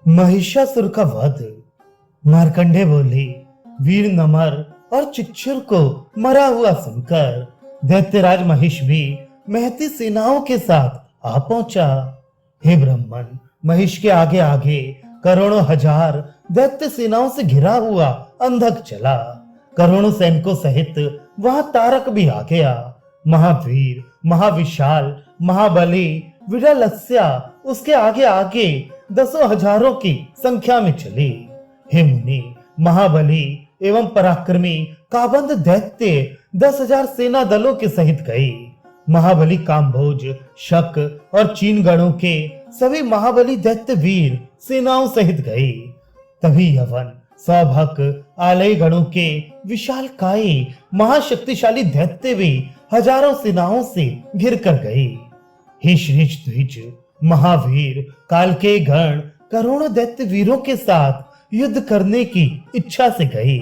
महिषासुर का वध। मार्कंडे बोले, वीर नमर और चिक्षुर को मरा हुआ सुनकर दैत्यराज महिष भी महती सेनाओं के साथ आ पहुंचा। हे ब्राह्मण, महिष के आगे आगे करोड़ों हजार दैत्य सेनाओं से घिरा हुआ अंधक चला। करोड़ों सैनिकों सहित वहां तारक भी आ गया। महावीर, महाविशाल, महाबली विडालस्या उसके आगे आगे दसों हजारों की संख्या में चली। हे मुनि, महाबली एवं पराक्रमी काबंद दैत्य 10,000 सेना दलों के सहित गई। महाबली काम्भोज, शक और चीन गणों के सभी महाबली दैत्य वीर सेनाओं सहित गई। तभी यवन, सौभक, आलय गणों के विशाल कायी महाशक्तिशाली दैत्य भी हजारों सेनाओं से घिर कर गई। हे श्रेष्ठ द्विज, महावीर काल के गण करोड़ों दैत्य वीरों के साथ युद्ध करने की इच्छा से गई।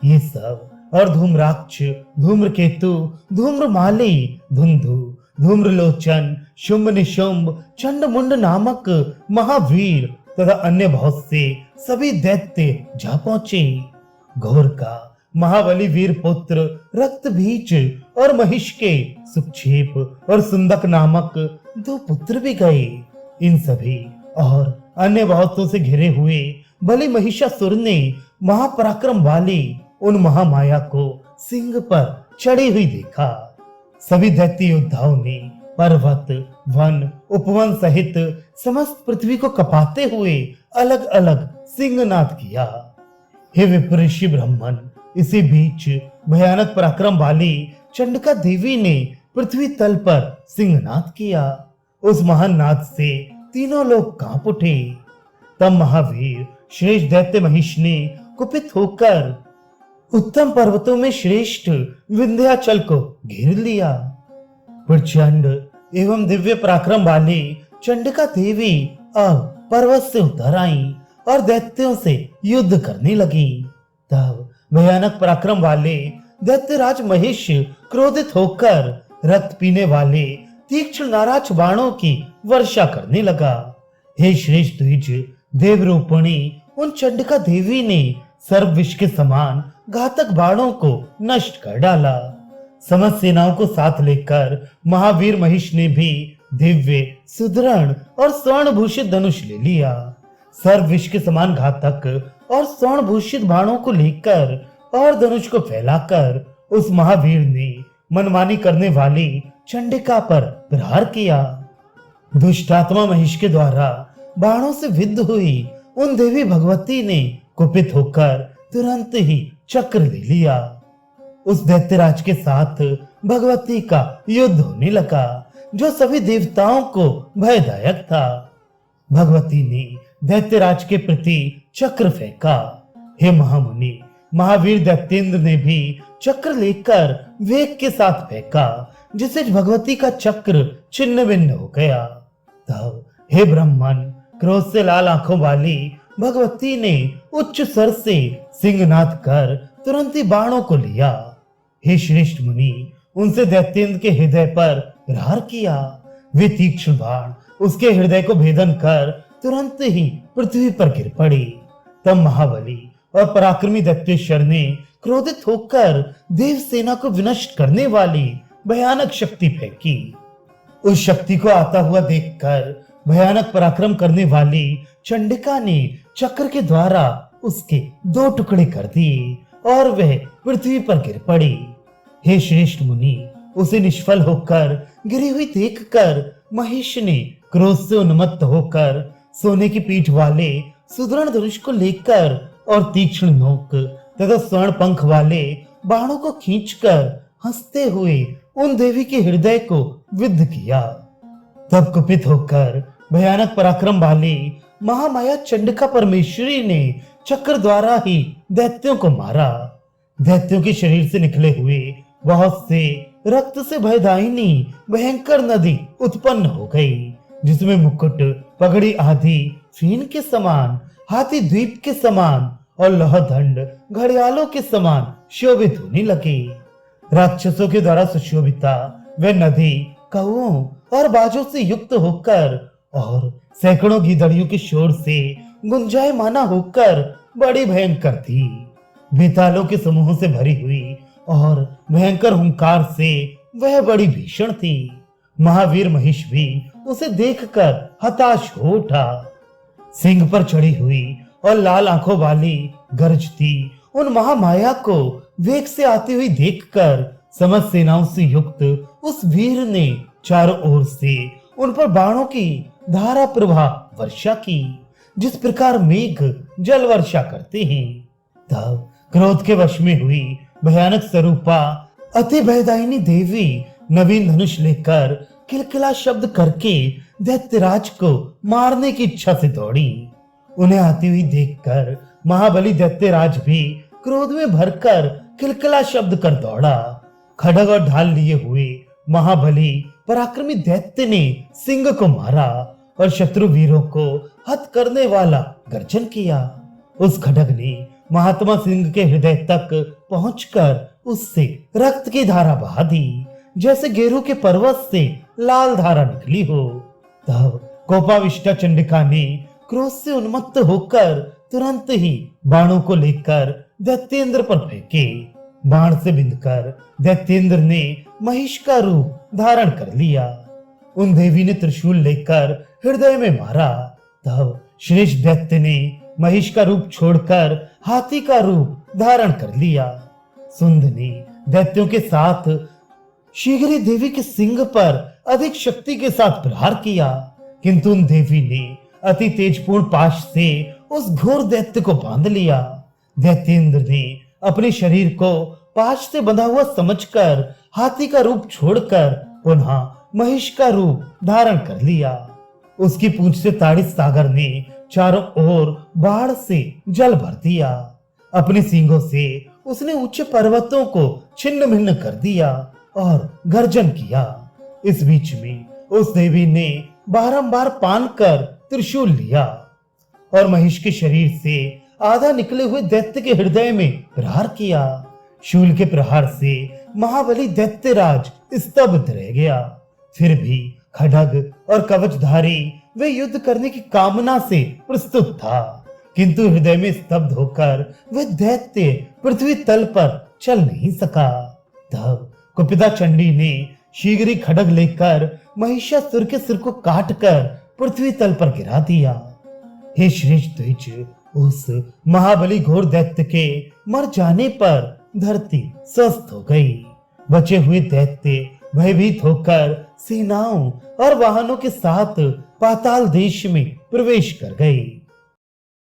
ये सब और धूम्राक्ष, धूम्रकेतु, धूम्रमाली, धुंधु, धूम्रलोचन, शुंभ निशुंभ, चंडमुंड नामक महावीर तथा अन्य बहुत से सभी दैत्य जा पहुंचे। घोर का महाबली वीर पुत्र रक्त बीज और महिष के सुक्षेप और सुंदक नामक 2 पुत्र भी गए। इन सभी और अन्य बहुतों से घिरे हुए बलि महिषासुर ने महापराक्रम वाली उन महामाया को सिंह पर चढ़ी हुई देखा। सभी दैत्य योद्धाओं ने पर्वत, वन, उपवन सहित समस्त पृथ्वी को कपाते हुए अलग अलग सिंहनाद किया। हे विप्रिषि ब्राह्मण, इसी बीच भयानक पराक्रम वाली चंडिका देवी ने पृथ्वी तल पर सिंहनाद किया। उस महान नाद से तीनों लोग कांप उठे। तब महावीर श्रेष्ठ दैत्य महिष ने कुपित होकर उत्तम पर्वतों में श्रेष्ठ विंध्याचल को घेर लिया। प्रचंड एवं दिव्य पराक्रम वाली चंडिका देवी अब पर्वत से उतर आई और दैत्यों से युद्ध करने लगी। तब भयानक पराक्रम वाले दैत्यराज महिष क्रोधित होकर रक्त पीने वाले तीक्ष्ण नाराज बाणों की वर्षा करने लगा। हे श्रेष्ठ द्विज, देवरूपिणी उन चंडिका देवी ने सर्व विष के समान घातक बाणों को नष्ट कर डाला। समस्त सेनाओं को साथ लेकर महावीर महिष ने भी दिव्य, सुदृढ़ और स्वर्ण भूषित धनुष ले लिया। सर्व विष के समान घातक और स्वर्ण भूषित बाणों को लेकर और धनुष को फैलाकर उस महावीर ने मनमानी करने वाली चंडिका पर प्रहार किया। दुष्टात्मा महिष के द्वारा बाणों से विद्ध हुई उन देवी भगवती ने कुपित होकर तुरंत ही चक्र ले लिया। उस दैत्यराज के साथ भगवती का युद्ध होने लगा, जो सभी देवताओं को भयदायक था। भगवती ने दैत्यराज के प्रति चक्र फेंका। हे महामुनि, महावीर दैत्येंद्र ने भी चक्र लेकर वेग के साथ फेंका, जिससे भगवती का चक्र छिन्न भिन्न हो गया। तब हे ब्राह्मण, क्रोध से लाल आंखों वाली भगवती ने उच्च स्वर से सिंहनाद कर तुरंत ही बाणों को लिया। हे श्रेष्ठ मुनि, उनसे दैत्येंद्र के हृदय पर प्रहार किया। वे तीक्ष्ण बाण उसके हृदय को भेदन कर तुरंत ही पृथ्वी पर गिर पड़ी। तब महाबली और पराक्रमी दैत्येश्वर ने क्रोधित होकर देव सेना को विनष्ट करने वाली भयानक शक्ति फेंकी। उस शक्ति को आता हुआ देखकर भयानक पराक्रम करने वाली चंडिका ने चक्र के द्वारा उसके 2 टुकड़े कर दिए और वह पृथ्वी पर गिर पड़ी। हे श्रेष्ठ मुनि, उसे निष्फल होकर गिरी हुई देखकर महिष ने क्रोध से उन्मत्त होकर सोने की पीठ वाले सुदृढ़ धनुष को लेकर और तीक्ष्ण नोक तथा स्वर्ण पंख वाले बाणों को खींचकर हंसते हुए उन देवी के हृदय को विद्ध किया। तब कुपित होकर भयानक पराक्रम वाली महामाया चंडिका परमेश्वरी ने चक्र द्वारा ही दैत्यों को मारा। दैत्यों के शरीर से निकले हुए बहुत से रक्त से भयदायिनी भयंकर नदी उत्पन्न हो गई, जिसमें मुकुट, पगड़ी आदि फेन के समान, हाथी द्वीप के समान और लोहदंड घड़ियालों के समान शोभित होने लगे। राक्षसों के द्वारा सुशोभिता वह नदी कौओं और बाजों से युक्त होकर और सैकड़ों गीदड़ियों के शोर से गुंजायमाना होकर बड़ी भयंकर थी। बेतालों के समूह से भरी हुई और भयंकर हुंकार से वह बड़ी भीषण थी। महावीर महिष भी उसे देखकर हताश हो उठा। सिंह पर चढ़ी हुई और लाल आंखों वाली गरजती उन महामाया को वेग से आती हुई देखकर समस्त सेनाओं से युक्त उस वीर ने चारों ओर से उन पर बाणों की धारा प्रवाह वर्षा की, जिस प्रकार मेघ जल वर्षा करते हैं। तब क्रोध के वश में हुई भयानक स्वरूपा अति भयदायिनी देवी नवीन धनुष लेकर किलकिला शब्द करके दैत्यराज को मारने की इच्छा से दौड़ी। उन्हें आती हुई देखकर महाबली दैत्यराज भी क्रोध में भरकर किलकिला शब्द कर दौड़ा। खड्ग और ढाल लिए हुए महाबली पराक्रमी दैत्य ने सिंह को मारा और शत्रु वीरों को हत करने वाला गर्जन किया। उस खड्ग ने महात्मा सिंह के हृदय तक पहुंचकर उससे रक्त की धारा बहा दी, जैसे गेरू के पर्वत से लाल धारा निकली हो। तब कोपाविष्टा चंडिका ने क्रोध से उन्मत्त होकर तुरंत ही बाणों को लेकर दैत्येंद्र पर फेंके। बाण से बिंदकर दैत्येंद्र ने महिष का रूप धारण कर लिया। उन देवी ने त्रिशूल लेकर हृदय में मारा। तब श्रेष्ठ दैत्य ने महिष का रूप छोड़कर हाथी का रूप धारण कर लिया। सुंद ने दैत्यों के साथ शीघ्र ही देवी के सिंह पर अधिक शक्ति के साथ प्रहार किया, किंतु उन देवी ने अति तेजपूर्ण पाश से उस घोर दैत्य को बांध लिया। दैत्येंद्र ने अपने शरीर को पाश से बंधा हुआ समझकर हाथी का रूप छोड़कर पुनः महिष का रूप धारण कर लिया। उसकी पूंछ से ताड़ित सागर ने चारों ओर बाढ़ से जल भर दिया। अपने सींगों से उसने ऊंचे पर्वतों को छिन्न भिन्न कर दिया और गर्जन किया। इस बीच में उस देवी ने बारंबार पान कर त्रिशूल लिया और महिष के शरीर से आधा निकले हुए दैत्य के हृदय में प्रहार किया। शूल के प्रहार से महाबली दैत्यराज स्तब्ध रह गया। फिर भी खड्ग और कवचधारी वे युद्ध करने की कामना से प्रस्तुत था, किंतु हृदय में स्तब्ध होकर वह दैत्य पृथ्वी तल पर चल नहीं सका। तब कुपिता चंडी ने शीघ्र ही खड्ग लेकर महिषासुर के सिर को काटकर पृथ्वी तल पर गिरा दिया। हे श्रेष्ठ द्विज, उस महाबली घोर दैत्य के मर जाने पर धरती स्वस्थ हो गई। बचे हुए दैत्य भयभीत होकर सेनाओं और वाहनों के साथ पाताल देश में प्रवेश कर गए।